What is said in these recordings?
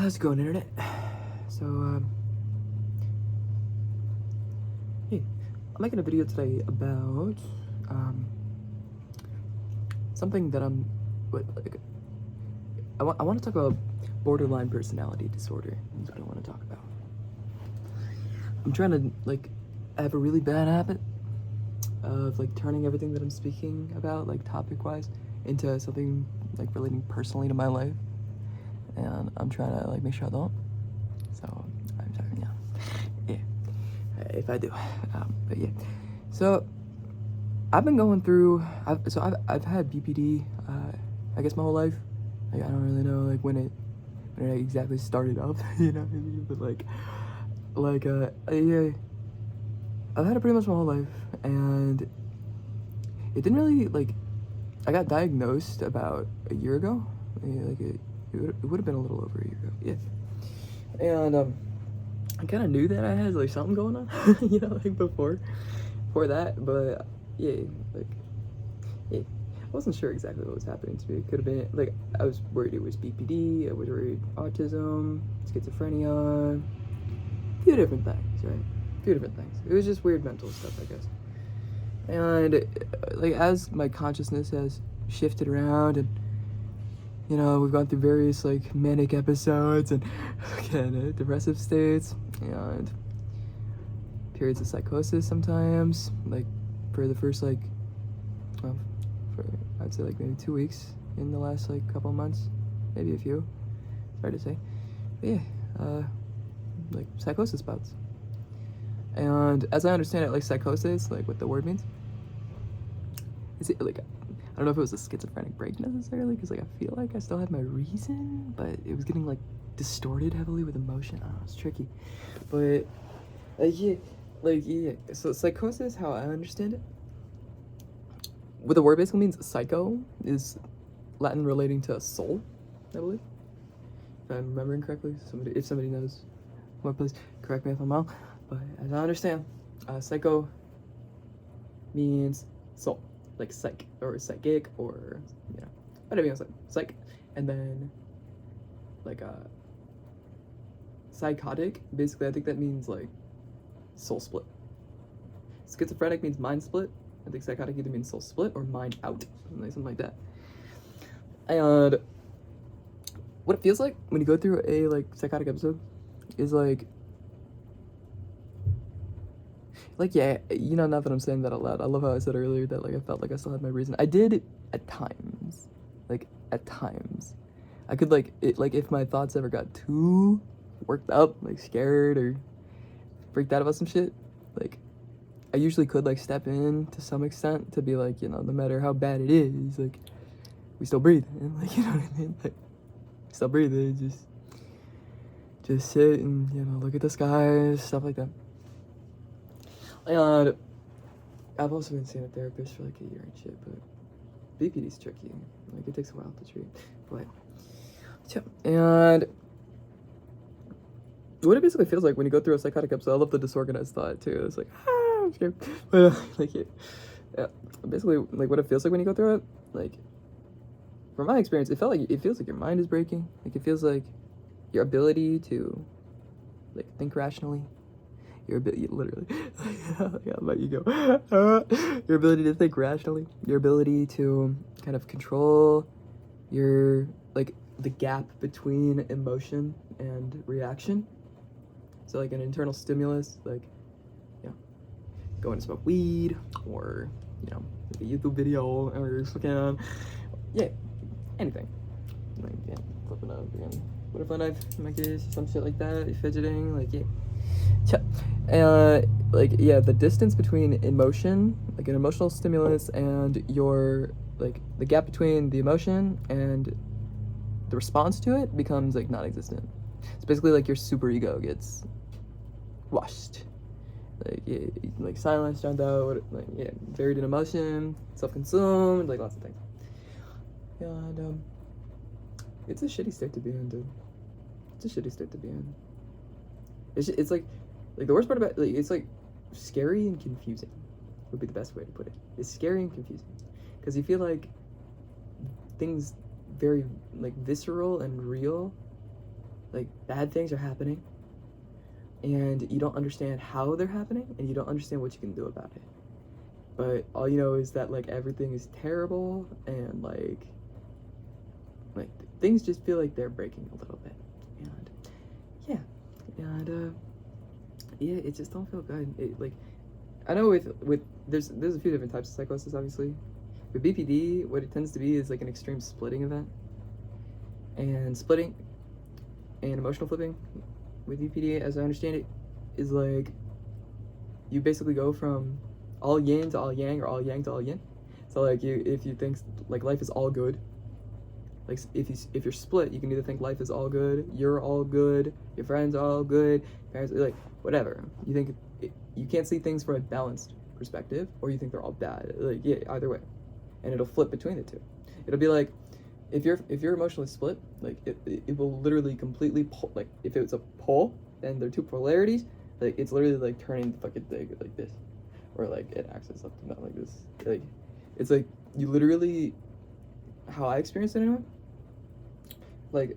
How's it going, internet? So, hey, I'm making a video today about, something that I want to talk about borderline personality disorder. That's what I want to talk about. I'm trying to, I have a really bad habit of, turning everything that I'm speaking about, topic-wise, into something, relating personally to my life. And I'm trying to, make sure I don't. So, I'm talking, yeah, if I do, but yeah. So, I've been going through, I've had BPD, I guess my whole life. I don't really know, when it exactly started up, you know what I mean? But, yeah, I've had it pretty much my whole life, and it didn't really, I got diagnosed about a year ago. Yeah, it would have been a little over a year ago, yeah. And, I kind of knew that I had, something going on, you know, before that, but, yeah, yeah. I wasn't sure exactly what was happening to me. It could have been, I was worried it was BPD, I was worried autism, schizophrenia, a few different things, right? A few different things. It was just weird mental stuff, I guess. And, as my consciousness has shifted around and, you know, we've gone through various, manic episodes and, again, depressive states, and periods of psychosis sometimes, for the first, well, for, I'd say, maybe 2 weeks in the last, couple of months, maybe a few, it's hard to say, but yeah, psychosis bouts. And as I understand it, psychosis, what the word means, is it, I don't know if it was a schizophrenic break necessarily, because, I feel like I still had my reason, but it was getting, distorted heavily with emotion. I don't know, it's tricky. But, yeah, so psychosis, how I understand it, what the word basically means, psycho, is Latin relating to soul, I believe. If I'm remembering correctly, if somebody knows more, please correct me if I'm wrong. But as I understand, psycho means soul, psych, or psychic, or, you know, whatever you want to say, psych. And then, psychotic, basically, I think that means, soul split. Schizophrenic means mind split. I think psychotic either means soul split or mind out, something like that. And what it feels like when you go through a, psychotic episode is, yeah, you know, not that I'm saying that out loud. I love how I said earlier that, I felt like I still had my reason. I did at times. At times. I could, if my thoughts ever got too worked up, scared or freaked out about some shit, I usually could, step in to some extent to be, you know, no matter how bad it is, we still breathe. And, you know what I mean? Still breathe. Just sit and, you know, look at the skies, stuff like that. And I've also been seeing a therapist for, a year and shit, but BPD's tricky. It takes a while to treat. But, yeah. And what it basically feels like when you go through a psychotic episode, I love the disorganized thought, too. It's I'm scared. But, yeah. Basically, what it feels like when you go through it, from my experience, it feels like your mind is breaking. It feels like your ability to, think rationally, your ability, literally, yeah, my ego, your ability to think rationally, your ability to kind of control your, the gap between emotion and reaction. So, an internal stimulus, you know, going to smoke weed, or, you know, a YouTube video, or fucking, yeah, anything. Yeah, flipping out again. Butterfly knife in my case, some shit like that, fidgeting, yeah. Yeah, the distance between emotion, an emotional stimulus, and your, the gap between the emotion and the response to it becomes, non-existent. It's basically, your super ego gets washed. Silenced, drowned out, yeah, buried in emotion, self-consumed, lots of things. Yeah, and, it's a shitty state to be in, dude. It's a shitty state to be in. It's the worst part about it, it's, scary and confusing would be the best way to put it. It's scary and confusing. Because you feel things very, visceral and real like bad things are happening, and you don't understand how they're happening, and you don't understand what you can do about it. But all you know is that like everything is terrible, and like things just feel like they're breaking a little bit, and yeah, and yeah, it just don't feel good. It like, I know with there's a few different types of psychosis, obviously. With BPD, what it tends to be is like an extreme splitting event, and splitting and emotional flipping with BPD, as I understand it, is like you basically go from all yin to all yang, or all yang to all yin. So like if you think like life is all good, like if you're split, you can either think life is all good, you're all good, your friends are all good, parents, like whatever. You think you can't see things from a balanced perspective, or you think they're all bad. Like yeah, either way, and it'll flip between the two. It'll be like if you're emotionally split, like it will literally completely like if it's a pole and there are two polarities, like it's literally like turning the fucking thing like this, or like it acts as something not like this. Like it's like you literally, how I experienced it anyway, like,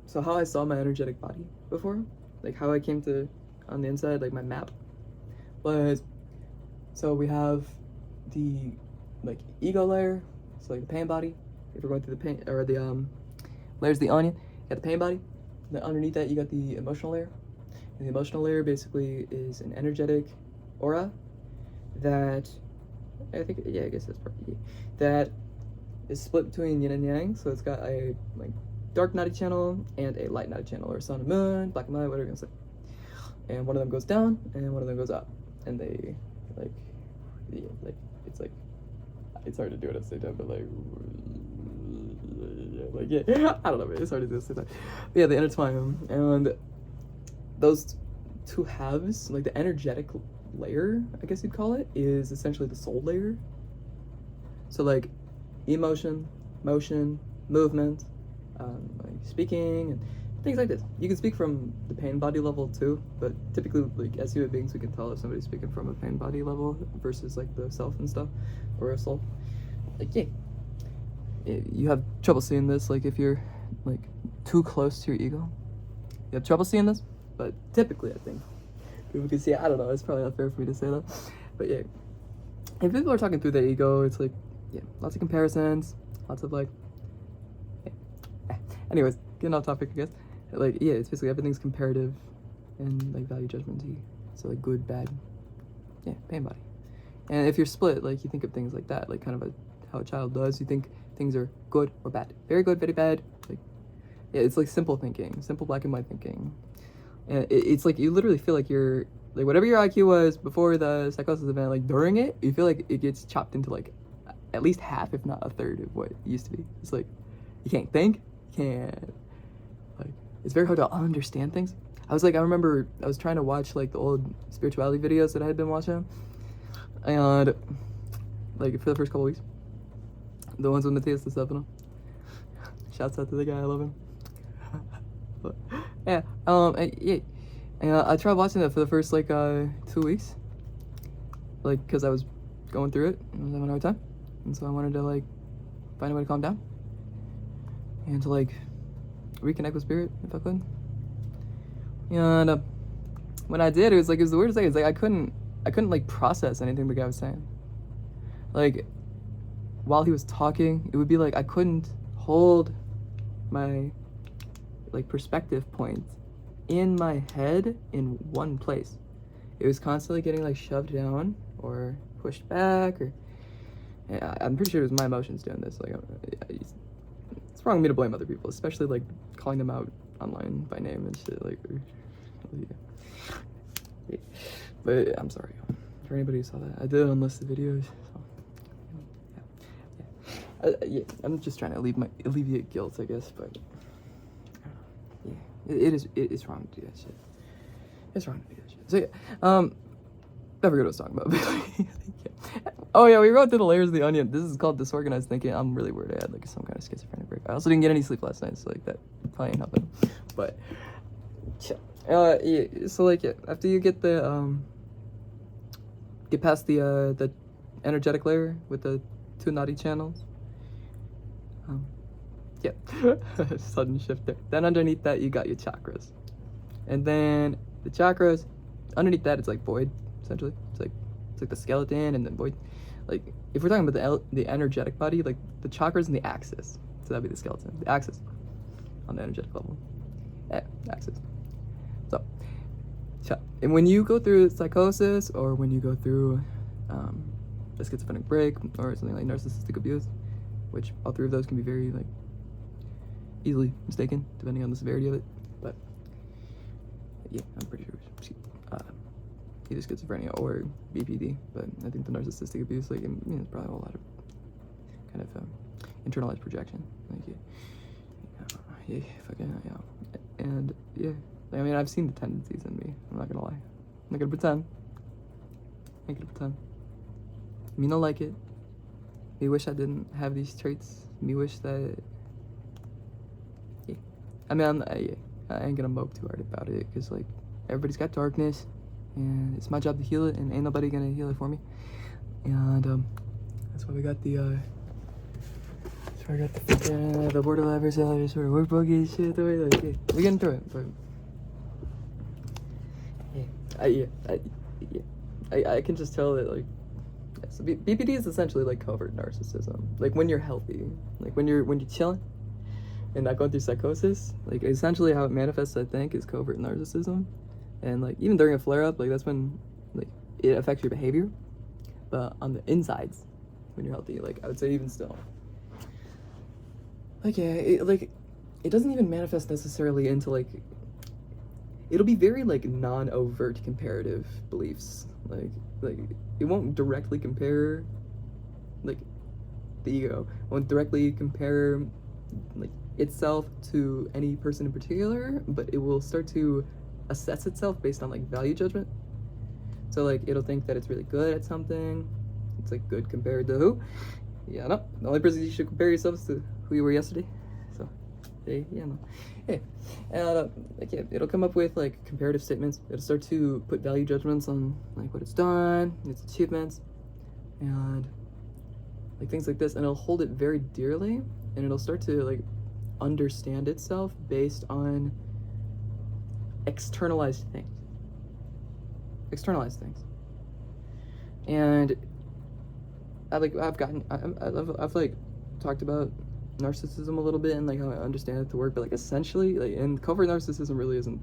so how I saw my energetic body before, like how I came to on the inside, like my map was, so we have the like ego layer, so like the pain body, if we're going through the pain, or the layers of the onion, you got the pain body, then underneath that you got the emotional layer, and the emotional layer basically is an energetic aura that I think, yeah, I guess that's probably that is split between yin and yang. So it's got a like dark nighty channel and a light nighty channel, or sun and moon, black and white, whatever you're gonna say. And one of them goes down and one of them goes up, and they like, yeah, like it's hard to do it at the same time, but yeah, I don't know, man, it's hard to do at the same time. But yeah, they intertwine them, and those two halves, like the energetic layer, I guess you'd call it, is essentially the soul layer. So like emotion, motion, movement, like speaking and things like this. You can speak from the pain body level too, but typically, like as human beings, we can tell if somebody's speaking from a pain body level versus like the self and stuff, or a soul. Like yeah, you have trouble seeing this, like if you're like too close to your ego, you have trouble seeing this. But typically, I think people can see it. I don't know, it's probably not fair for me to say that, but yeah, if people are talking through their ego, it's like, yeah, lots of comparisons, lots of like, yeah. Anyways, getting off topic, I guess. Like, yeah, it's basically everything's comparative and like value judgment-y. So like good, bad, yeah, pain body. And if you're split, like you think of things like that, like kind of how a child does. You think things are good or bad, very good, very bad. Like, yeah, it's like simple thinking, simple black and white thinking. And it's like you literally feel like you're like whatever your IQ was before the psychosis event, like during it, you feel like it gets chopped into like at least half, if not a third of what it used to be. It's like you can't think, you can't, like it's very hard to understand things. I remember I was trying to watch like the old spirituality videos that I had been watching, and like for the first couple weeks, the ones with Matthias the Stefano. Shouts out to the guy, I love him. But, yeah, yeah, and I tried watching that for the first like 2 weeks, like because I was going through it and I was having a hard time, and so I wanted to like find a way to calm down and to like reconnect with spirit if I could. And when I did, it was the weirdest thing. It's like I couldn't like process anything the guy was saying. Like while he was talking, it would be like I couldn't hold my like perspective points in my head in one place. It was constantly getting like shoved down or pushed back, or yeah, I'm pretty sure it was my emotions doing this. Like it's wrong of me to blame other people, especially like calling them out online by name and shit. Like, yeah. But I'm sorry for anybody who saw that. I did unlist the videos. So, yeah, I'm just trying to alleviate guilt, I guess. But yeah, it's wrong to do that shit. It's wrong to do that shit. So yeah, I forget what I was talking about. Yeah. Oh yeah, we wrote through the layers of the onion. This is called disorganized thinking. I'm really worried I had like some kind of schizophrenic break. I also didn't get any sleep last night, so like that probably ain't helping. But yeah, so like yeah, after you get the get past the energetic layer with the two naughty channels, Yeah, sudden shift there. Then underneath that, you got your chakras. And then the chakras, underneath that, it's like void, essentially. It's like the skeleton and the void. Like, if we're talking about the energetic body, like the chakras and the axis. So that'd be the skeleton, the axis on the energetic level. Axis. So, and when you go through psychosis or when you go through a schizophrenic break or something like narcissistic abuse, which all three of those can be very like easily mistaken depending on the severity of it, but yeah, I'm pretty sure either schizophrenia or BPD, but I think the narcissistic abuse, like, it's probably a lot of kind of internalized projection, like, and yeah, I mean, I've seen the tendencies in me. I'm not gonna lie. I'm not gonna pretend. I mean, I like it. Me wish I didn't have these traits. Me wish that. Yeah. I mean, I ain't gonna mope too hard about it, because like everybody's got darkness, and it's my job to heal it, and ain't nobody gonna heal it for me. And that's why we got the the borderline personality sort of workbook and shit. Like, yeah, we getting through it, but I can just tell that, like, so BPD is essentially like covert narcissism. Like when you're healthy, like when you're chilling and not going through psychosis, like essentially how it manifests, I think, is covert narcissism. And like even during a flare up, like that's when like it affects your behavior. But on the insides, when you're healthy, like I would say even still, like it doesn't even manifest necessarily into like, it'll be very like non-overt comparative beliefs. Like it won't directly compare, like the ego won't directly compare like itself to any person in particular, but it will start to assess itself based on like value judgment. So like it'll think that it's really good at something. It's like good compared to who? Yeah, no. The only person you should compare yourself is to who you were yesterday. So, hey, yeah, no. Hey, and like yeah, it'll come up with like comparative statements. It'll start to put value judgments on like what it's done, its achievements, and like things like this. And it'll hold it very dearly, and it'll start to like understand itself based on externalized things. And I've like talked about narcissism a little bit and like how I understand it to work, but like essentially, like, and covert narcissism really isn't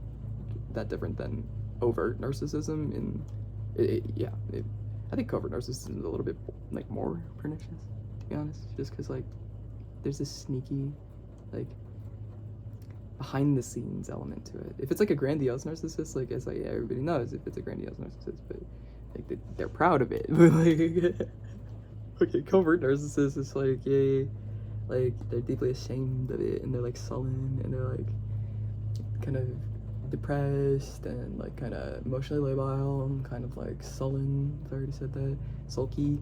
that different than overt narcissism. I think covert narcissism is a little bit like more pernicious, to be honest, just because like there's this sneaky like behind the scenes element to it. If it's like a grandiose narcissist, like it's like, yeah, everybody knows if it's a grandiose narcissist, but like they're proud of it. But like okay, covert narcissist is like, yeah, like they're deeply ashamed of it, and they're like sullen, and they're like kind of depressed and like kind of emotionally labile and kind of like sullen, if I already said that, sulky,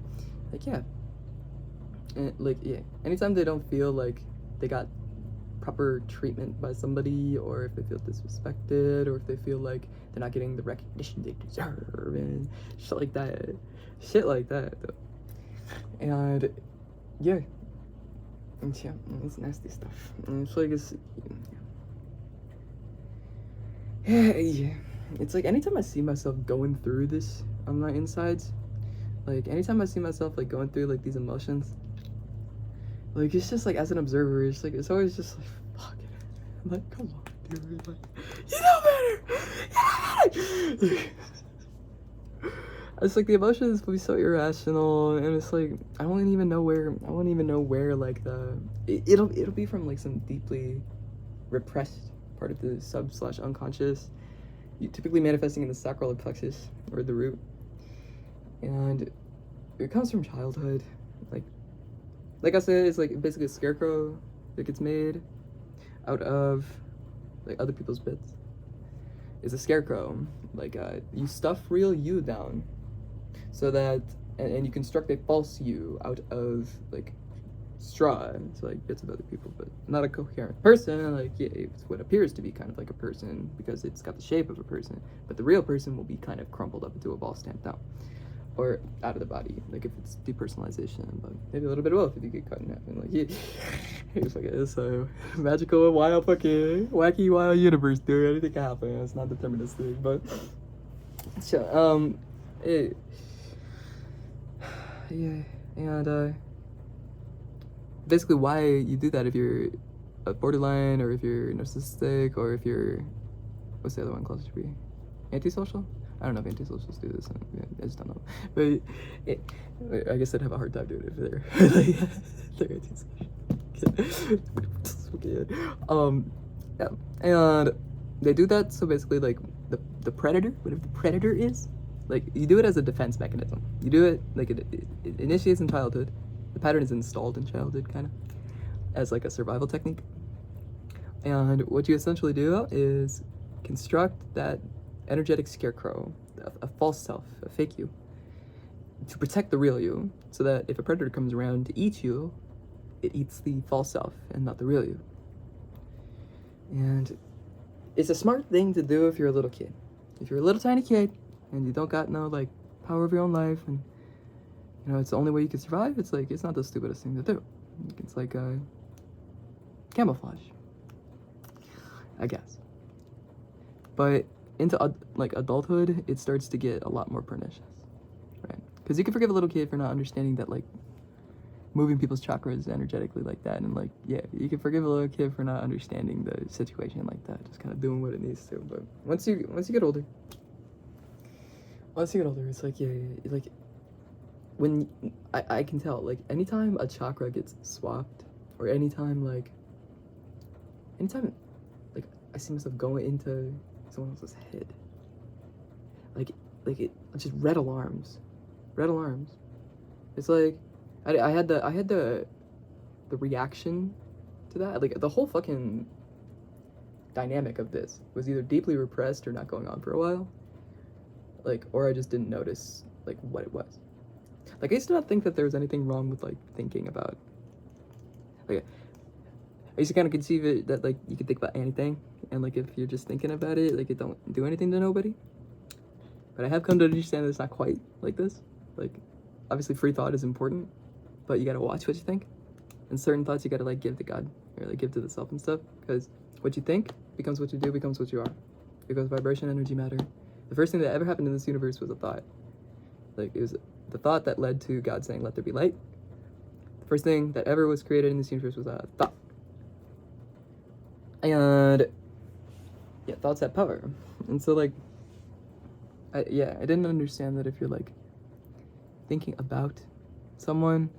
like yeah, and like yeah, anytime they don't feel like they got proper treatment by somebody, or if they feel disrespected, or if they feel like they're not getting the recognition they deserve and shit like that though. And yeah, it's nasty stuff. And it's like it's like anytime I see myself going through this on my insides, like anytime I see myself like going through like these emotions, like it's just like as an observer, it's like it's always just like fuck it. I'm like, come on, dude, like you know better. It's like the emotions will be so irrational, and it's like I won't even know where like it'll be from like some deeply repressed part of the sub/unconscious, typically manifesting in the sacral plexus or the root, and it comes from childhood. Like I said, it's like basically a scarecrow that gets made out of like other people's bits. It's a scarecrow. Like you stuff real you down, so that and you construct a false you out of like straw, so like bits of other people, but not a coherent person. Like yeah, it's what appears to be kind of like a person because it's got the shape of a person, but the real person will be kind of crumpled up into a ball stamped out. Or out of the body, like if it's depersonalization, but maybe a little bit of both if you get cut in half. And like, yeah. It's a magical and wild fucking wacky wild universe, dude. Anything can happen. It's not deterministic, but so it, yeah, and basically why you do that if you're a borderline or if you're narcissistic or if you're what's the other one closer to be antisocial. I don't know if antisocials do this. I just don't know. But I guess I'd have a hard time doing it if they're like, they're antisocial. Yeah. And they do that so basically like the predator, whatever the predator is, like you do it as a defense mechanism. You do it like it initiates in childhood. The pattern is installed in childhood, kind of, as like a survival technique. And what you essentially do is construct that energetic scarecrow, a false self, a fake you, to protect the real you, so that if a predator comes around to eat you, it eats the false self and not the real you. And it's a smart thing to do if you're a little kid. If you're a little tiny kid and you don't got no like power of your own life, and you know it's the only way you can survive, it's like it's not the stupidest thing to do. It's like camouflage, I guess. But into like adulthood, it starts to get a lot more pernicious, right? Because you can forgive a little kid for not understanding that like moving people's chakras energetically like that, and like yeah, you can forgive a little kid for not understanding the situation like that, just kind of doing what it needs to. But once you get older, it's like yeah, like when I can tell like anytime a chakra gets swapped, or anytime like I see myself going into someone else's head, like it just red alarms. It's like I had the reaction to that. Like the whole fucking dynamic of this was either deeply repressed or not going on for a while, like, or I just didn't notice like what it was. Like I used to not think that there was anything wrong with like thinking about, like I used to kind of conceive it that like you could think about anything, and like if you're just thinking about it, like it don't do anything to nobody. But I have come to understand that it's not quite like this. Like obviously free thought is important, but you gotta watch what you think, and certain thoughts you gotta like give to God, or like give to the self and stuff, because what you think becomes what you do, becomes what you are, because vibration, energy, matter. The first thing that ever happened in this universe was a thought. Like it was the thought that led to God saying let there be light. The first thing that ever was created in this universe was a thought. And yeah, thoughts have power. And so like I didn't understand that if you're like thinking about someone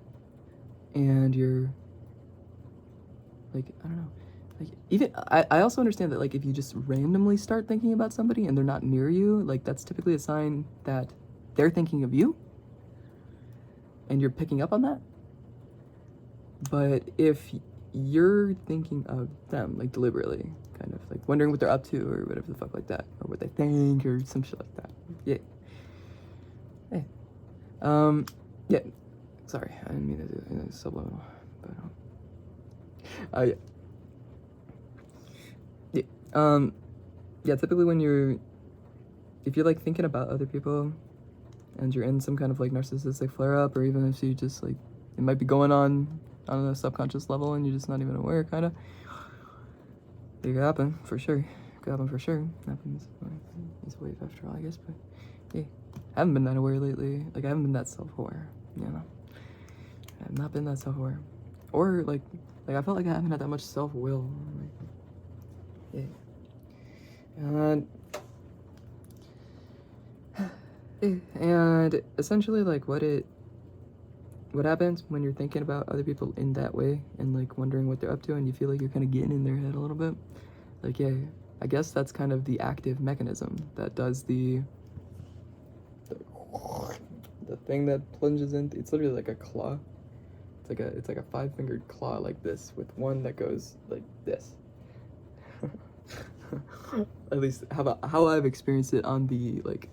and you're like, I don't know, like even I also understand that like if you just randomly start thinking about somebody and they're not near you, like that's typically a sign that they're thinking of you and you're picking up on that. But if you're thinking of them like deliberately, kind of like wondering what they're up to or whatever the fuck like that, or what they think or some shit like that, yeah. Hey, yeah, sorry, I didn't mean to do it subliminal, but yeah, typically when if you're like thinking about other people and you're in some kind of like narcissistic flare up, or even if you just like it might be going on a subconscious level and you're just not even aware, kind of, it could happen for sure. Happens. It's a wave after all, I guess. But yeah, I haven't been that aware lately. Like I haven't been that self-aware. You know, I have not been that self-aware, or like I felt like I haven't had that much self-will. Like, yeah, and essentially like what happens when you're thinking about other people in that way and like wondering what they're up to, and you feel like you're kind of getting in their head a little bit, like yeah, I guess that's kind of the active mechanism that does the thing that plunges in. It's literally like a claw. It's like a 5-fingered claw like this, with one that goes like this. At least how I've experienced it on the like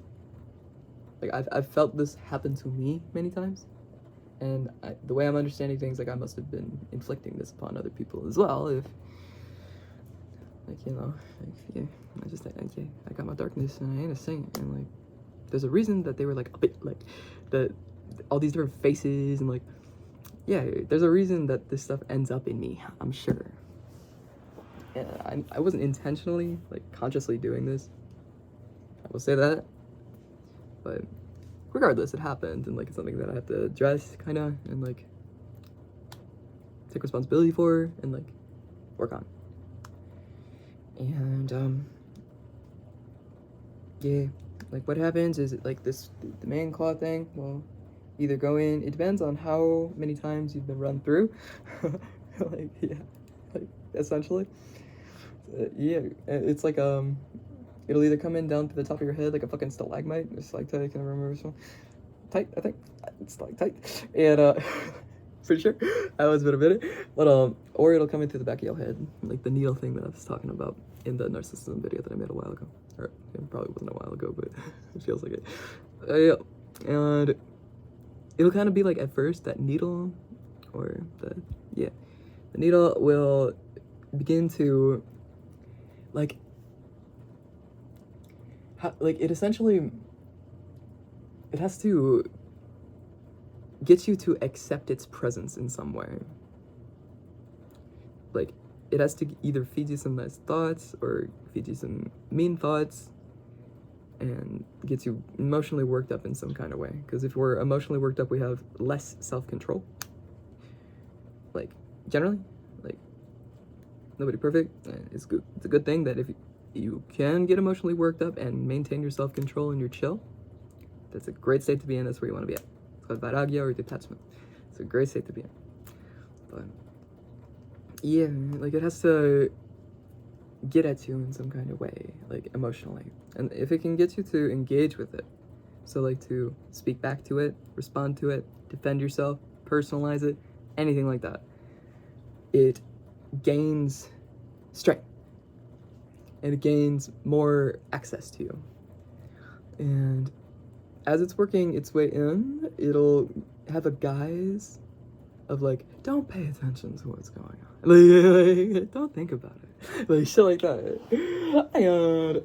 I've felt this happen to me many times, and the way I'm understanding things, like I must have been inflicting this upon other people as well. If like you know, like yeah, I got my darkness and I ain't a saint, and like there's a reason that they were like a bit like all these different faces and like yeah, there's a reason that this stuff ends up in me, I'm sure. Yeah, I wasn't intentionally, like, consciously doing this. I will say that. But regardless, it happened, and, like, it's something that I have to address, kind of, and, like, take responsibility for, and, like, work on. And, yeah, like, what happens is, like, the main claw thing will either go in, it depends on how many times you've been run through. Like, yeah, like, essentially. Yeah, it's like, it'll either come in down to the top of your head like a fucking stalagmite, or stalactite, I can't remember which one. Tight, I think. It's stalactite. And, pretty sure. That was been a minute. But, or it'll come into the back of your head, like the needle thing that I was talking about in the narcissism video that I made a while ago. Or, it probably wasn't a while ago, but it feels like it. Yeah. And it'll kind of be like, at first, that needle, or the needle will begin to, like, it essentially, it has to get you to accept its presence in some way. Like, it has to either feed you some nice thoughts or feed you some mean thoughts and gets you emotionally worked up in some kind of way. Because if we're emotionally worked up, we have less self-control. Like, generally, like, nobody perfect. It's good. It's a good thing that if you can get emotionally worked up and maintain your self-control and your chill, that's a great state to be in. That's where you want to be at. It's called vairagya, or detachment. It's a great state to be in. But yeah, like, it has to get at you in some kind of way, like, emotionally. And if it can get you to engage with it, so, like, to speak back to it, respond to it, defend yourself, personalize it, anything like that, it gains strength. And it gains more access to you. And as it's working its way in, it'll have a guise of, like, don't pay attention to what's going on. Like, don't think about it. Like, shit like that.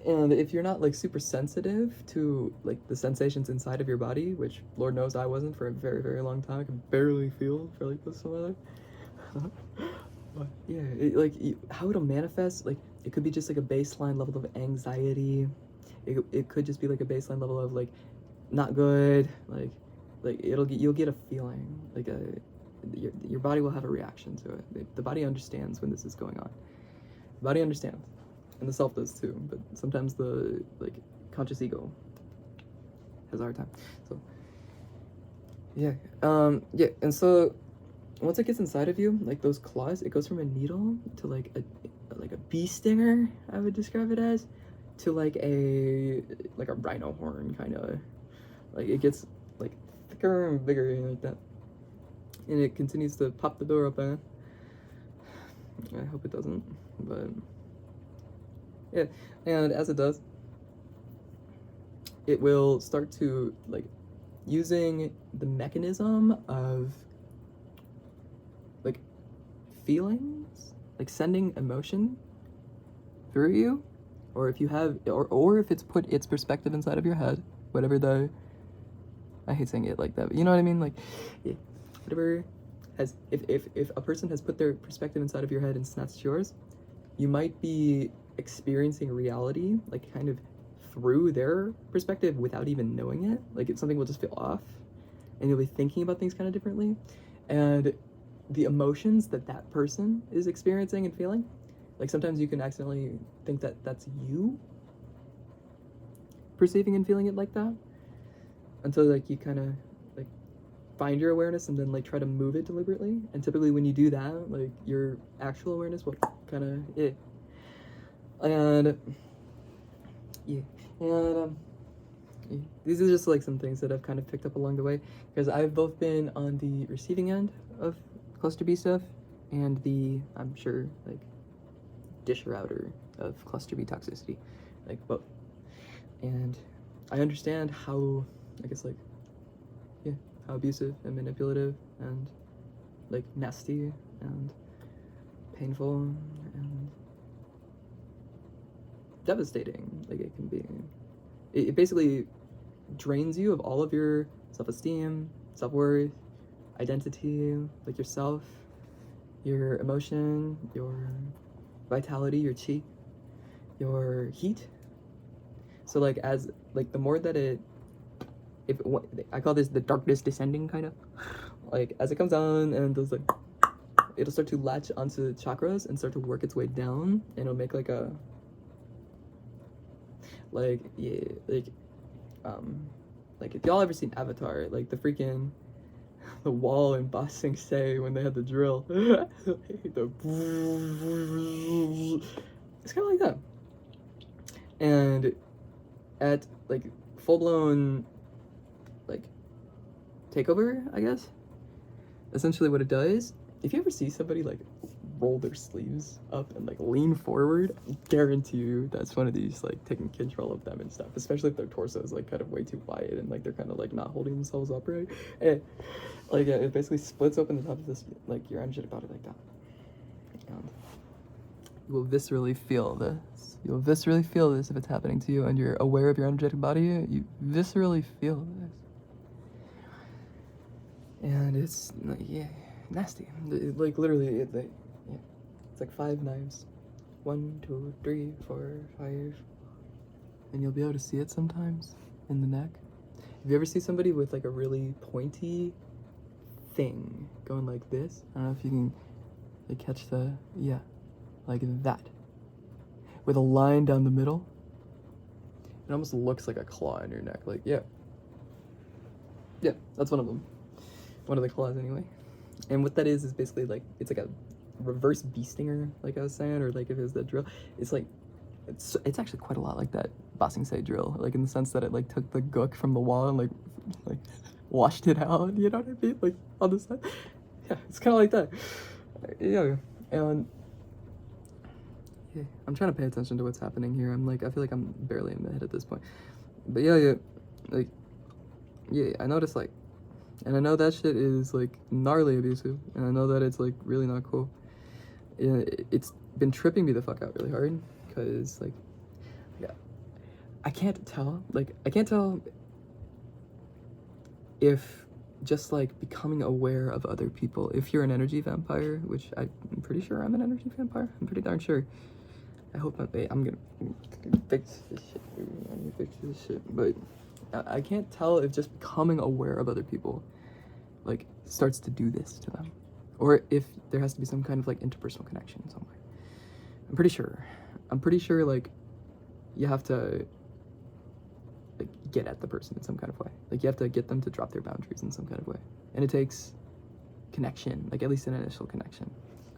And if you're not, like, super sensitive to, like, the sensations inside of your body, which Lord knows I wasn't for a very, very long time. I could barely feel for, like, this weather. But yeah, how it'll manifest, like, it could be just like a baseline level of anxiety. It could just be like a baseline level of, like, not good. Like you'll get a feeling, like, your body will have a reaction to it. The body understands when this is going on. The body understands, and the self does too. But sometimes the, like, conscious ego has a hard time. So yeah, yeah, and so once it gets inside of you, like, those claws, it goes from a needle to, like, a bee stinger, I would describe it as, to, like, a rhino horn, kind of. Like, it gets, like, thicker and bigger, like that. And it continues to pop the door open. I hope it doesn't, but yeah. And as it does, it will start to, like, using the mechanism of, like, feelings, like, sending emotion through you, or if you have, or if it's put its perspective inside of your head, whatever I hate saying it like that, but you know what I mean, like, yeah, whatever has, if a person has put their perspective inside of your head and snatched yours, you might be experiencing reality, like, kind of through their perspective without even knowing it. Like, something will just feel off, and you'll be thinking about things kind of differently, and the emotions that person is experiencing and feeling, like, sometimes you can accidentally think that that's you perceiving and feeling it like that, until, like, you kind of, like, find your awareness and then, like, try to move it deliberately. And typically when you do that, like, your actual awareness will kind of, yeah. And yeah, and yeah. These are just, like, some things that I've kind of picked up along the way, because I've both been on the receiving end of cluster B stuff and the, I'm sure, like, disher outer of cluster B toxicity, like, both. And I understand how, I guess, like, yeah, how abusive and manipulative and, like, nasty and painful and devastating, like, it can be. It basically drains you of all of your self-esteem, self-worth, identity, like yourself, your emotion, your vitality, your chi, your heat. So like as like the more that I call this the darkness descending kind of, like as it comes on and those like, it'll start to latch onto chakras and start to work its way down, and it'll make like a like if y'all ever seen Avatar, like the freaking the wall in Ba Sing Se when they had the drill, it's kind of like that. And at like full-blown like takeover, I guess, essentially what it does, if you ever see somebody like roll their sleeves up and like lean forward, I guarantee you that's one of these like taking control of them and stuff, especially if their torso is like kind of way too wide and like they're kind of like not holding themselves upright, and like it basically splits open the top of this, like your energetic body like that, and you will viscerally feel this. You'll viscerally feel this if it's happening to you and you're aware of your energetic body. You viscerally feel this, and it's yeah, nasty. Like literally, it's like 5 knives, 1, 2, 3, 4, 5, and you'll be able to see it sometimes in the neck. If you ever see somebody with like a really pointy thing going like this, I don't know if you can like catch the, yeah, like that, with a line down the middle. It almost looks like a claw in your neck. Like yeah, that's one of them. One of the claws anyway. And what that is basically like, it's like a reverse bee stinger, like I was saying, or like if it was that drill, it's like it's actually quite a lot like that Ba Sing Se drill, like in the sense that it like took the gook from the wall and like washed it out, you know what I mean, like on the side. Yeah, it's kind of like that. Yeah, and yeah, I'm trying to pay attention to what's happening here. I feel like I'm barely in my head at this point, but yeah, like yeah, I noticed like, and I know that shit is like gnarly abusive, and I know that it's like really not cool. It's been tripping me the fuck out really hard, because like, yeah, I can't tell if just like becoming aware of other people, if you're an energy vampire, which I'm pretty sure I'm an energy vampire, I'm pretty darn sure. I hope not. I'm gonna fix this shit. I'm gonna fix this shit, but I can't tell if just becoming aware of other people like starts to do this to them, or if there has to be some kind of like interpersonal connection in some way. I'm pretty sure like you have to like get at the person in some kind of way. Like you have to get them to drop their boundaries in some kind of way, and it takes connection, like at least an initial connection.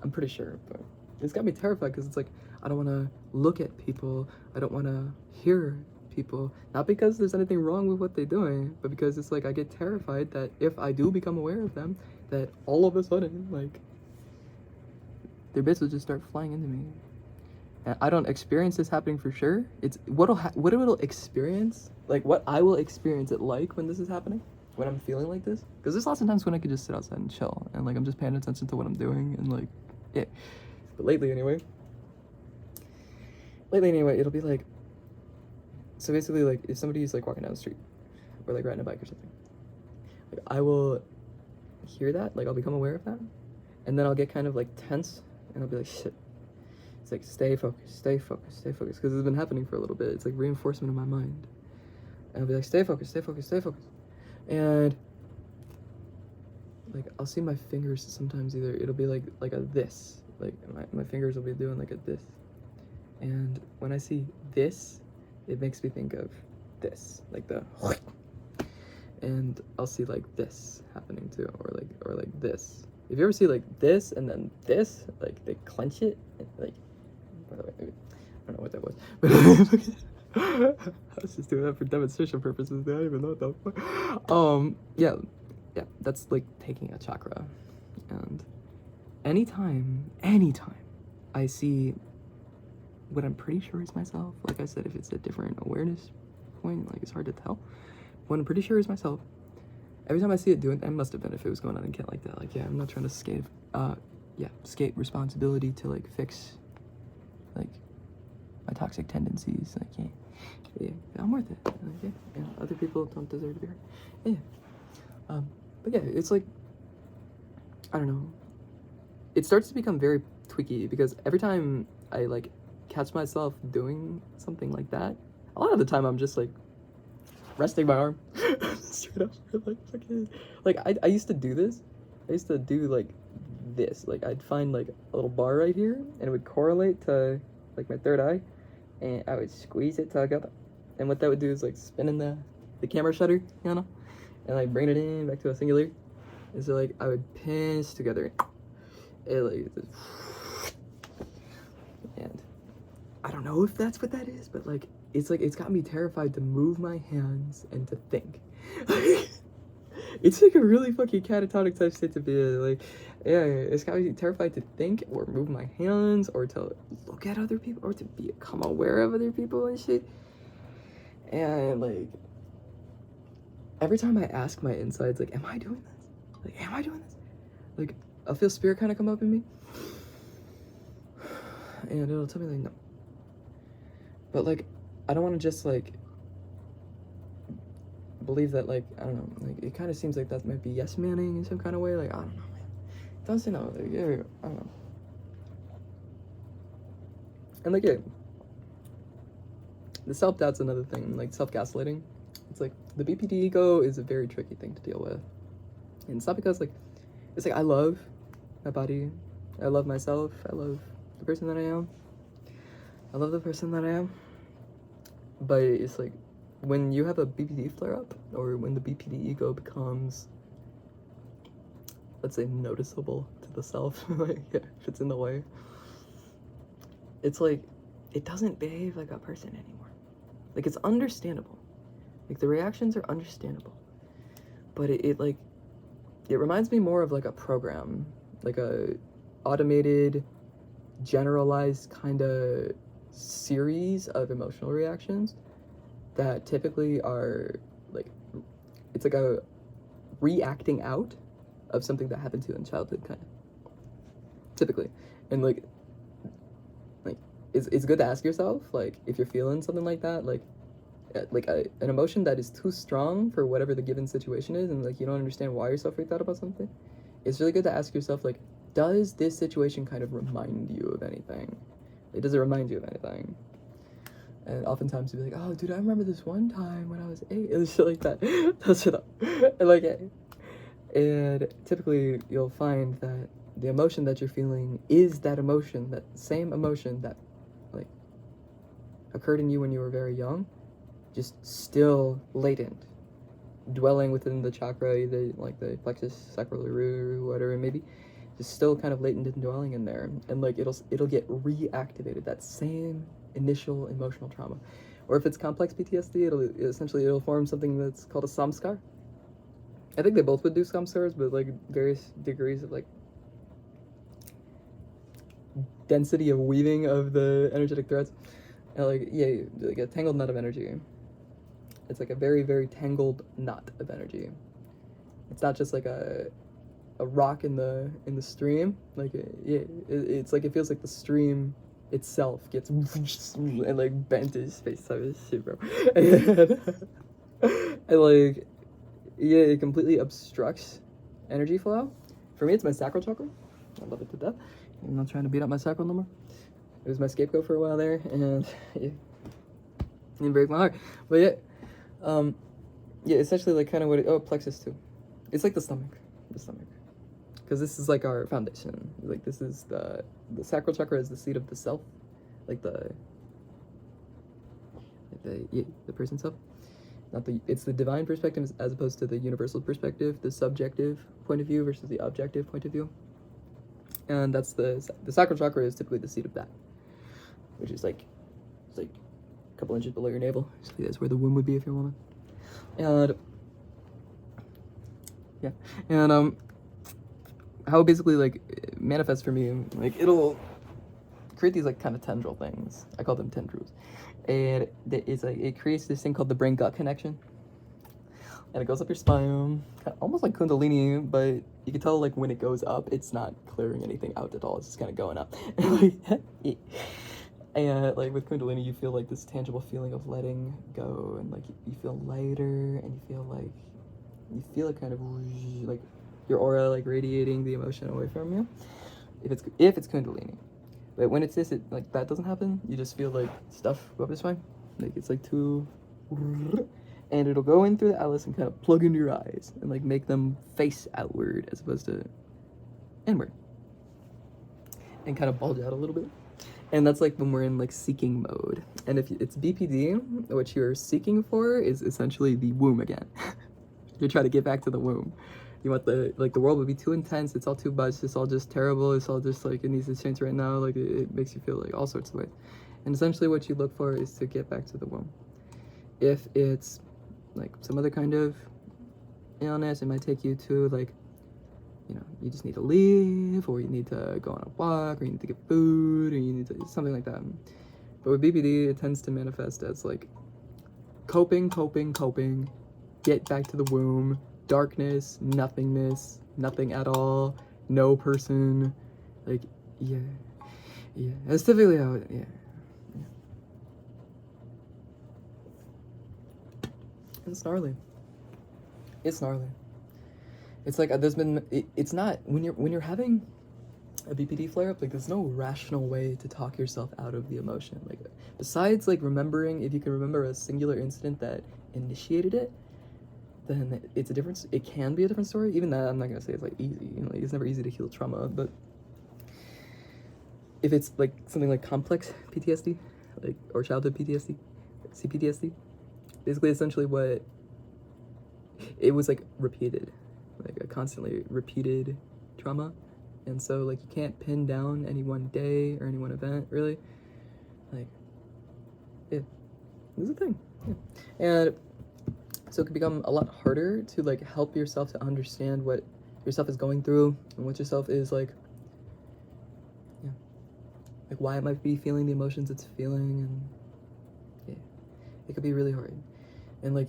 I'm pretty sure, but it's got me terrified because it's like I don't want to look at people, I don't want to hear people, not because there's anything wrong with what they're doing, but because it's like I get terrified that if I do become aware of them, that all of a sudden like their bits will just start flying into me. And I don't experience this happening for sure. It's what it'll experience, like what I will experience it like when this is happening, when I'm feeling like this, because there's lots of times when I could just sit outside and chill and like I'm just paying attention to what I'm doing and like yeah. But lately anyway, it'll be like, so basically like if somebody's like walking down the street or like riding a bike or something, like I will hear that, like I'll become aware of that, and then I'll get kind of like tense and I'll be like shit. It's like stay focused, because it's been happening for a little bit. It's like reinforcement in my mind, and I'll be like stay focused, and like I'll see my fingers sometimes, either it'll be like a this, like my fingers will be doing like a this, and when I see this, it makes me think of this, like the, and I'll see like this happening too, or like this. If you ever see like this and then this, like they clench it, like, by the way, I don't know what that was, but I was just doing that for demonstration purposes. I don't even know what the fuck. Yeah, that's like taking a chakra, and anytime I see what I'm pretty sure is myself, like I said, if it's a different awareness point, like it's hard to tell. What I'm pretty sure is myself, every time I see it doing, it must have been if it was going on in Kent like that. Like, yeah, I'm not trying to skate responsibility to like fix like my toxic tendencies. Like, yeah, I'm worth it. Like, yeah, other people don't deserve to be hurt. Yeah. But yeah, it's like, I don't know. It starts to become very tweaky because every time I like catch myself doing something like that, a lot of the time I'm just like resting my arm straight up, like fucking, like I used to do this. I used to do like this. Like I'd find like a little bar right here, and it would correlate to like my third eye, and I would squeeze it together. And what that would do is like spin in the camera shutter, you know, and like bring it in back to a singular. And so like I would pinch together, and and I don't know if that's what that is, but like it's got me terrified to move my hands and to think. It's like a really fucking catatonic type state to be in. Like, yeah, it's got me terrified to think or move my hands or to look at other people or to become aware of other people and shit. And like every time I ask my insides, like, am I doing this? Like, am I doing this? Like, I'll feel spirit kind of come up in me, and it'll tell me like, no. But like, I don't want to just like believe that, like, I don't know, like it kind of seems like that might be yes manning in some kind of way. Like, I don't know, man. Don't say no. Like, yeah, I don't know. And like, yeah, the self doubt's another thing. Like self gaslighting. It's like the BPD ego is a very tricky thing to deal with, and it's not because like it's like I love my body, I love myself, I love the person that I am. I love the person that I am. But it's like when you have a BPD flare up, or when the BPD ego becomes, let's say, noticeable to the self, like if it's in the way, it's like it doesn't behave like a person anymore. Like it's understandable. Like the reactions are understandable. But it like it reminds me more of like a program, like a automated, generalized kind of series of emotional reactions that typically are like, it's like a reacting out of something that happened to you in childhood, kind of typically. And like it's good to ask yourself, like, if you're feeling something like that, like an emotion that is too strong for whatever the given situation is, and like you don't understand why you're so freaked out about something, it's really good to ask yourself, like, does this situation kind of remind you of anything? Like, does it remind you of anything? And oftentimes you'll be like, oh, dude, I remember this one time when I was 8, and shit like that. That's shit up. And like, and typically you'll find that the emotion that you're feeling is that emotion, that same emotion that like occurred in you when you were very young, just still latent, dwelling within the chakra, either like the plexus, sacral, or whatever it may be, just still kind of latent and dwelling in there, and like it'll get reactivated, that same initial emotional trauma. Or if it's complex PTSD, it'll form something that's called a samskar. I think they both would do samskars, but like various degrees of like density of weaving of the energetic threads. And like, yeah, like a tangled knot of energy. It's like a very, very tangled knot of energy. It's not just like a rock in the stream. Like it's like, it feels like the stream itself gets and like bent his space type of shit, bro. And like, yeah, it completely obstructs energy flow. For me, it's my sacral chakra. I love it to death. I'm not trying to beat up my sacral no more. It was my scapegoat for a while there, and yeah, it didn't break my heart. But yeah, yeah, essentially like kind of what plexus too. It's like the stomach, because this is like our foundation. Like this is the sacral chakra is the seat of the self, like the person self. It's the divine perspective as opposed to the universal perspective, the subjective point of view versus the objective point of view. And that's the sacral chakra is typically the seat of that, which is like, it's like a couple inches below your navel. So that's where the womb would be if you're a woman. And yeah, and how it basically like manifests for me, like it'll create these like kind of tendril things. I call them tendrils, and it's like it creates this thing called the brain gut connection, and it goes up your spine, almost like Kundalini, but you can tell like when it goes up, it's not clearing anything out at all. It's just kind of going up. And like with Kundalini, you feel like this tangible feeling of letting go, and like you feel lighter, and you feel like you feel it kind of like your aura like radiating the emotion away from you. If it's Kundalini, but when it's this, it like that doesn't happen. You just feel like stuff go up your spine, like it's like too, and it'll go in through the atlas and kind of plug into your eyes and like make them face outward as opposed to inward, and kind of bulge out a little bit. And that's like when we're in like seeking mode. And if it's BPD, what you're seeking for is essentially the womb again. You're trying to get back to the womb. You want the world would be too intense, it's all too much, it's all just terrible, it's all just like it needs to change right now, like it makes you feel like all sorts of ways. And essentially what you look for is to get back to the womb. If it's like some other kind of illness, it might take you to like, you know, you just need to leave, or you need to go on a walk, or you need to get food, or you need to something like that. But with BPD, it tends to manifest as like coping, get back to the womb, darkness, nothingness, nothing at all, no person, like, yeah, that's typically how it, yeah. It's gnarly. It's like there's been it's not when you're having a BPD flare up, like there's no rational way to talk yourself out of the emotion, like besides like remembering, if you can remember a singular incident that initiated it, then it's a difference. It can be a different story. Even that, I'm not gonna say it's like easy, you know, like it's never easy to heal trauma, but if it's like something like complex PTSD, like, or childhood PTSD, CPTSD, basically essentially what it was like repeated, like a constantly repeated trauma. And so like you can't pin down any one day or any one event really, like, yeah, this is a thing, yeah. And so it can become a lot harder to like help yourself to understand what yourself is going through and what yourself is like, yeah, like why it might be feeling the emotions it's feeling. And yeah, it could be really hard. And like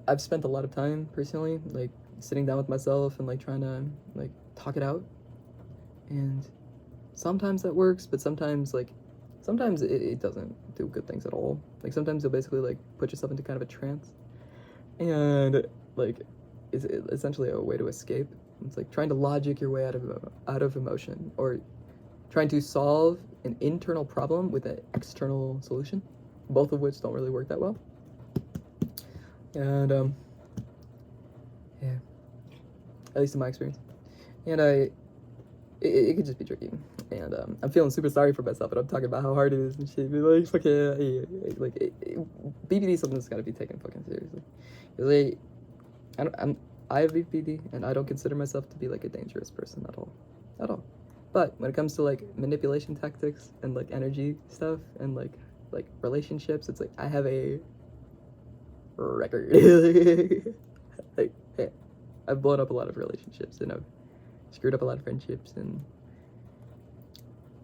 I've spent a lot of time personally like sitting down with myself and like trying to like talk it out, and sometimes that works, but sometimes it doesn't do good things at all. Like sometimes you'll basically like put yourself into kind of a trance, and like it's essentially a way to escape. It's like trying to logic your way out of emotion, or trying to solve an internal problem with an external solution, both of which don't really work that well. And yeah, at least in my experience. And it could just be tricky. And I'm feeling super sorry for myself, but I'm talking about how hard it is and shit. Like fucking, like BPD is something that's gotta be taken fucking seriously. Like, I have BPD, and I don't consider myself to be like a dangerous person at all. But when it comes to like manipulation tactics and like energy stuff and like relationships, it's like I have a record. Like, yeah, I've blown up a lot of relationships, and I've screwed up a lot of friendships, and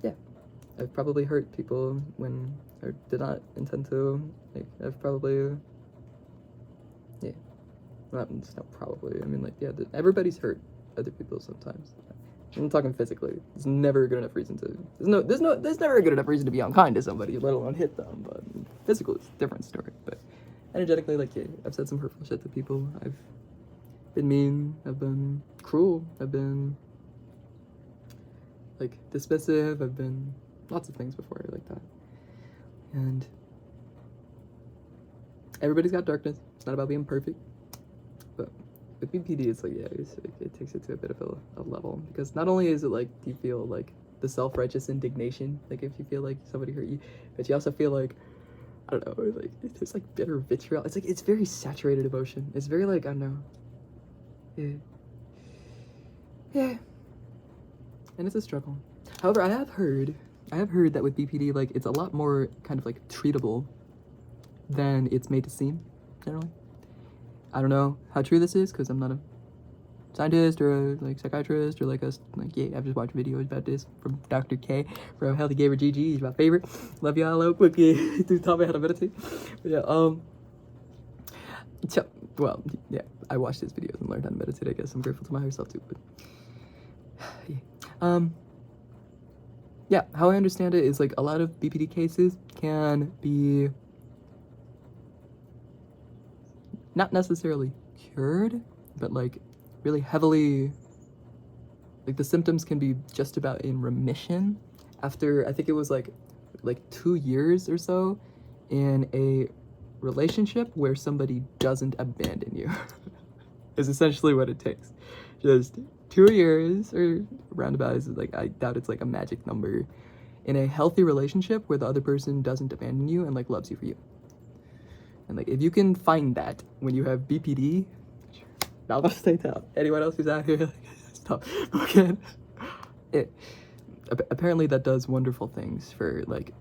yeah, I've probably hurt people when I did not intend to. Like, I've probably, yeah, not probably. I mean, like, yeah, everybody's hurt other people sometimes. I'm talking physically. There's never a good enough reason to. There's never a good enough reason to be unkind to somebody, let alone hit them. But physical is a different story. But energetically, like, yeah, I've said some hurtful shit to people. I've been mean. I've been cruel. I've been like dismissive. I've been lots of things before like that. And everybody's got darkness. It's not about being perfect. But with BPD, it's like, yeah, it takes it to a bit of a level, because not only is it like, do you feel like the self-righteous indignation, like if you feel like somebody hurt you, but you also feel like, I don't know, like there's like bitter vitriol. It's like, it's very saturated emotion. It's very like, I don't know. Yeah. And it's a struggle. However, I have heard that with BPD, like it's a lot more kind of like treatable than it's made to seem, generally. I don't know how true this is, because I'm not a scientist or a like psychiatrist or like a like, yeah, I've just watched videos about this from Dr. K from Healthy Gamer GG. He's my favorite. Love y'all. Hello, quickly. Dude taught me how to meditate. But yeah, well, yeah, I watched his videos and learned how to meditate. I guess I'm grateful to my higher self too. But yeah, yeah, how I understand it is like a lot of BPD cases can be not necessarily cured, but like really heavily, like the symptoms can be just about in remission after, I think it was like 2 years or so in a relationship where somebody doesn't abandon you. Is essentially what it takes. Just 2 years or roundabout is like, I doubt it's like a magic number, in a healthy relationship where the other person doesn't abandon you and like loves you for you. And like if you can find that when you have BPD, namaste tell anyone else who's out here, like, stop. Okay. Apparently that does wonderful things for like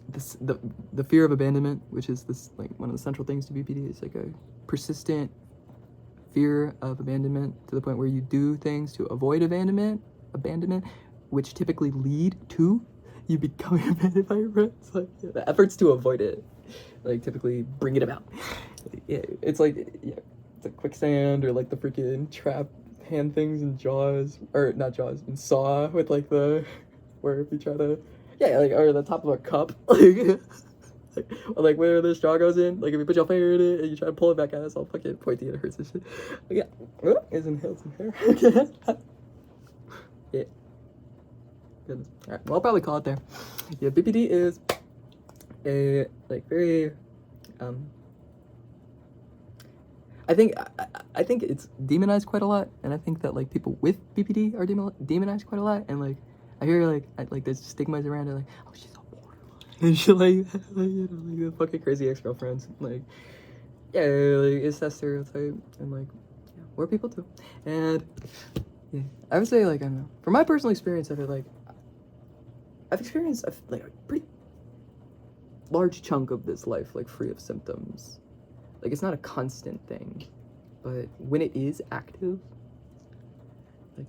this, the fear of abandonment, which is this like one of the central things to BPD. Is like a persistent fear of abandonment to the point where you do things to avoid abandonment, which typically lead to you becoming abandoned by your friends. Like the efforts to avoid it, like typically bring it about. It's like it's like quicksand or like the freaking trap hand things in Jaws, or not Jaws, in Saw with like the where if you try to like or the top of a cup or like where the straw goes in, like if you put your finger in it and you try to pull it back out, it's all fucking pointy and it hurts and shit. It's inhaled some hair. Yeah. Goodness. Alright, well I'll probably call it there. Yeah, BPD is a like very I think it's demonized quite a lot, and I think that like people with BPD are demonized quite a lot, and like I hear like there's stigmas around it, like, oh, she's a borderline and shit, like you know, like the fucking crazy ex-girlfriends, like like it's that stereotype, and like yeah, we're people too. And yeah, I would say like I don't know, from my personal experience, I feel like I've experienced like a pretty large chunk of this life like free of symptoms. Like it's not a constant thing, but when it is active, like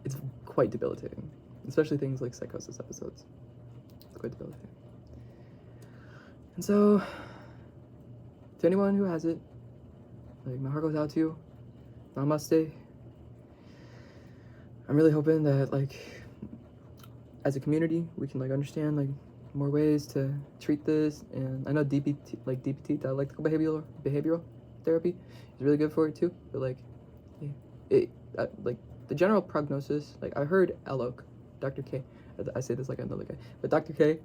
it's quite debilitating. Especially things like psychosis episodes. It's quite debilitating. And so, to anyone who has it, like my heart goes out to you. Namaste. I'm really hoping that like as a community we can like understand like more ways to treat this, and I know DBT, dialectical behavioral therapy, is really good for it too. But like, like the general prognosis, like I heard Alok, Dr. K, I say this like another guy, but Dr. K,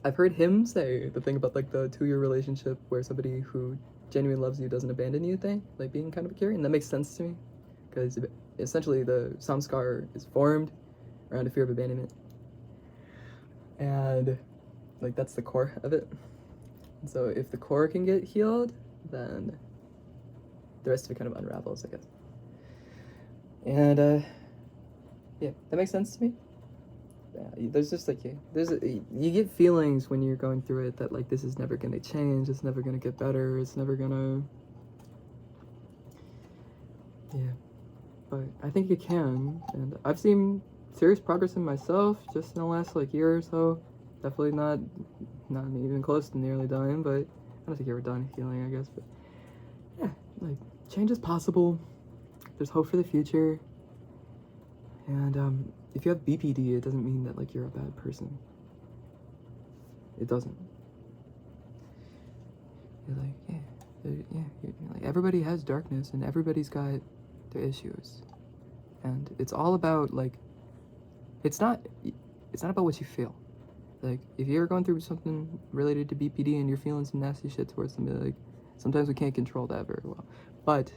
I've heard him say the thing about like the 2-year relationship where somebody who genuinely loves you doesn't abandon you thing, like being kind of a carry, and that makes sense to me, because essentially the samskar is formed around a fear of abandonment, and like that's the core of it. And so if the core can get healed, then the rest of it kind of unravels, I guess. And yeah, that makes sense to me. Yeah, there's just like you get feelings when you're going through it that like this is never gonna change, it's never gonna get better, it's never gonna, yeah, but I think it can, and I've seen serious progress in myself just in the last like year or so. Definitely not even close to nearly done, but I don't think you're ever done healing, I guess. But yeah, like change is possible. There's hope for the future. And if you have BPD, it doesn't mean that like you're a bad person. It doesn't. You're like like everybody has darkness, and everybody's got their issues, and it's all about like. It's not about what you feel. Like, if you're going through something related to BPD and you're feeling some nasty shit towards somebody, like, sometimes we can't control that very well. But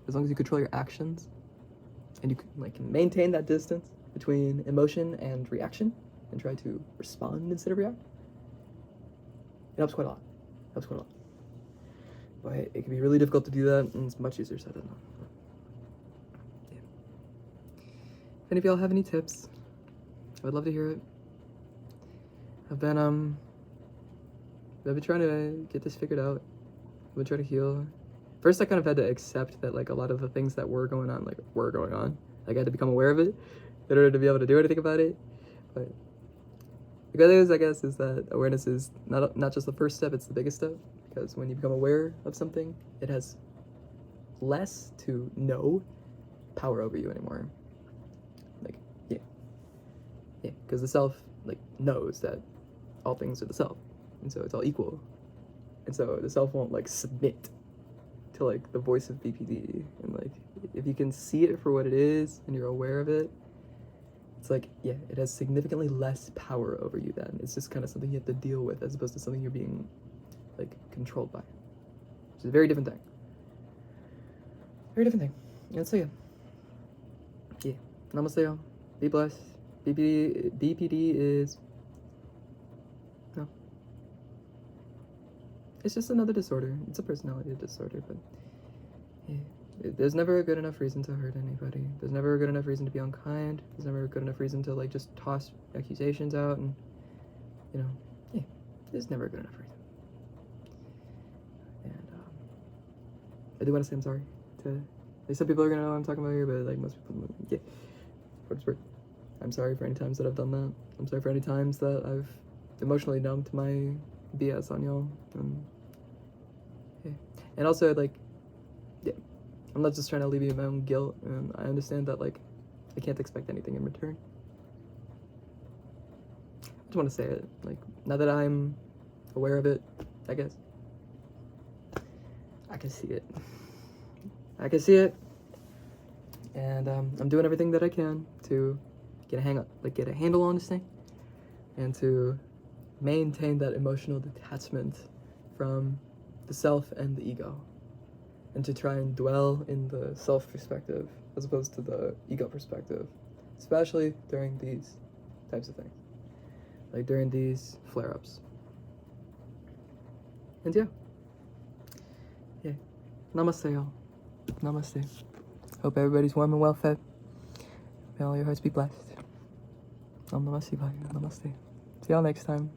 as long as you control your actions and you can maintain that distance between emotion and reaction and try to respond instead of react, it helps quite a lot. But it can be really difficult to do that, and it's much easier said than done. Yeah. If any of y'all have any tips, I would love to hear it. I've been trying to get this figured out. I've been trying to heal. First, I kind of had to accept that like a lot of the things that were going on. Like I had to become aware of it in order to be able to do anything about it. But the good news, I guess, is that awareness is not just the first step; it's the biggest step. Because when you become aware of something, it has less to no power over you anymore. Yeah, because the self like knows that all things are the self, and so it's all equal. And so the self won't like submit to like the voice of BPD. And like if you can see it for what it is and you're aware of it, it's like, yeah, it has significantly less power over you then. It's just kind of something you have to deal with as opposed to something you're being like controlled by. Which is a very different thing. Very different thing. And so yeah. Yeah. Namaste y'all. Be blessed. BPD is no. It's just another disorder. It's a personality disorder, but yeah. There's never a good enough reason to hurt anybody. There's never a good enough reason to be unkind. There's never a good enough reason to like just toss accusations out and, you know, yeah, there's never a good enough reason. And I do want to say I'm sorry to, like, some people are gonna know what I'm talking about here, but like most people, yeah, for what's worth. I'm sorry for any times that I've done that. I'm sorry for any times that I've emotionally dumped my BS on y'all. Yeah. And also like, yeah, I'm not just trying to alleviate my own guilt, and I understand that like I can't expect anything in return. I just want to say it, like, now that I'm aware of it, I guess I can see it. I can see it, and I'm doing everything that I can to get a handle on this thing, and to maintain that emotional detachment from the self and the ego, and to try and dwell in the self perspective as opposed to the ego perspective, especially during these types of things, like during these flare-ups. And yeah, namaste y'all. Namaste. Hope everybody's warm and well fed. May all your hearts be blessed. Om Namah Shivaya. Namaste. See y'all next time.